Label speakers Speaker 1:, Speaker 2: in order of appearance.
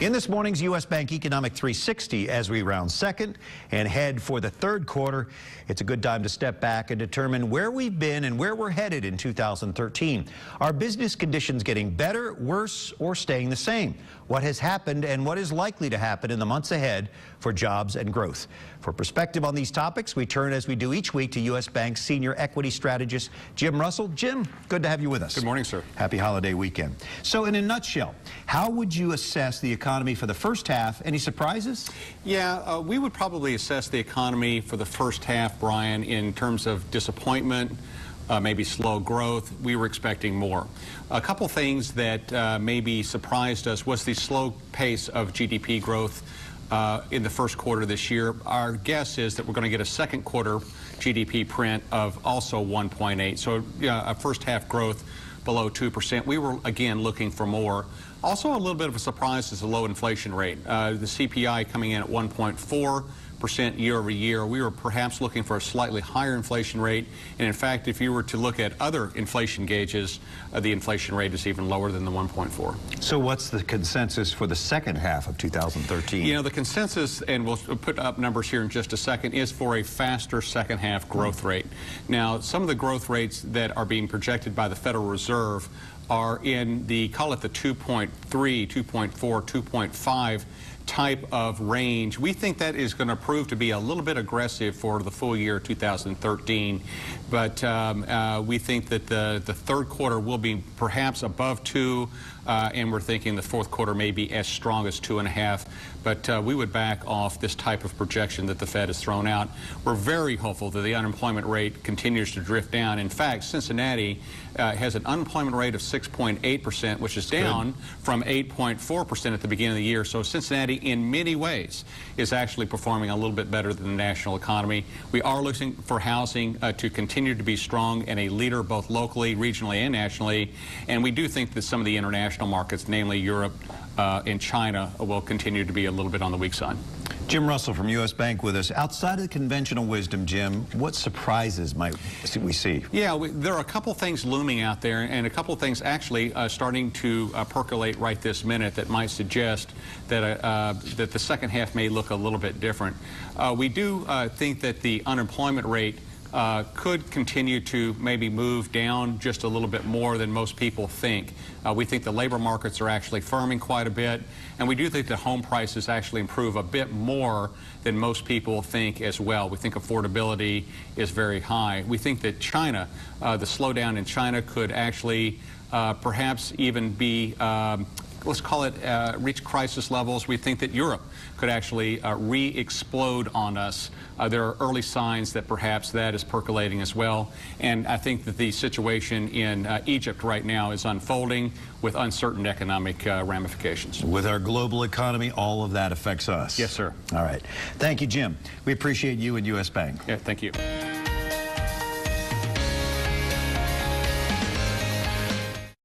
Speaker 1: In this morning's U.S. Bank Economic 360, as we round second and head for the third quarter, it's a good time to step back and determine where we've been and where we're headed in 2013. Are business conditions getting better, worse, or staying the same? What has happened and what is likely to happen in the months ahead for jobs and growth? For perspective on these topics, we turn, as we do each week, to U.S. Bank's senior equity strategist, Jim Russell. Jim, good to have you with us.
Speaker 2: Good morning, sir.
Speaker 1: Happy holiday weekend. So in a nutshell, how would you assess the economy for the first half? Any surprises?
Speaker 2: Yeah, we would probably assess the economy for the first half, Brian, in terms of disappointment, maybe slow growth. We were expecting more. A couple things that maybe surprised us was the slow pace of GDP growth in the first quarter this year. Our guess is that we're going to get a second quarter GDP print of also 1.8. So a first half growth below 2%. We were, again, looking for more. Also, a little bit of a surprise is the low inflation rate. The CPI coming in at 1.4% year over year. We were perhaps looking for a slightly higher inflation rate. And in fact, if you were to look at other inflation gauges, the inflation rate is even lower than the 1.4.
Speaker 1: So what's the consensus for the second half of 2013?
Speaker 2: You know, the consensus, and we'll put up numbers here in just a second, is for a faster second half growth rate. Now, some of the growth rates that are being projected by the Federal Reserve are in the, call it the 2.3, 2.4, 2.5 type of range. We think that is going to prove to be a little bit aggressive for the full year 2013, but we think that the third quarter will be perhaps above 2, and we're thinking the fourth quarter may be as strong as 2.5, but we would back off this type of projection that the Fed has thrown out. We're very hopeful that the unemployment rate continues to drift down. In fact, Cincinnati has an unemployment rate of 6.8%, which is down from 8.4% at the beginning of the year. So Cincinnati, in many ways, is actually performing a little bit better than the national economy. We are looking for housing to continue to be strong and a leader both locally, regionally, and nationally. And we do think that some of the international markets, namely Europe and China, will continue to be a little bit on the weak side.
Speaker 1: Jim Russell from U.S. Bank with us. Outside of the conventional wisdom, Jim, what surprises might we see? Yeah,
Speaker 2: there are a couple things looming out there, and a couple things actually starting to percolate right this minute that might suggest that that the second half may look a little bit different. We do think that the unemployment rate could continue to maybe move down just a little bit more than most people think. We think the labor markets are actually firming quite a bit, and we do think that home prices actually improve a bit more than most people think as well. We think affordability is very high. We think that China, the slowdown in China could actually perhaps even be let's call it reach crisis levels. We think that Europe could actually re-explode on us. There are early signs that perhaps that is percolating as well. And I think that the situation in Egypt right now is unfolding with uncertain economic ramifications.
Speaker 1: With our global economy, all of that affects us.
Speaker 2: Yes, sir.
Speaker 1: All right. Thank you, Jim. We appreciate you and U.S. Bank.
Speaker 2: Yeah, thank you.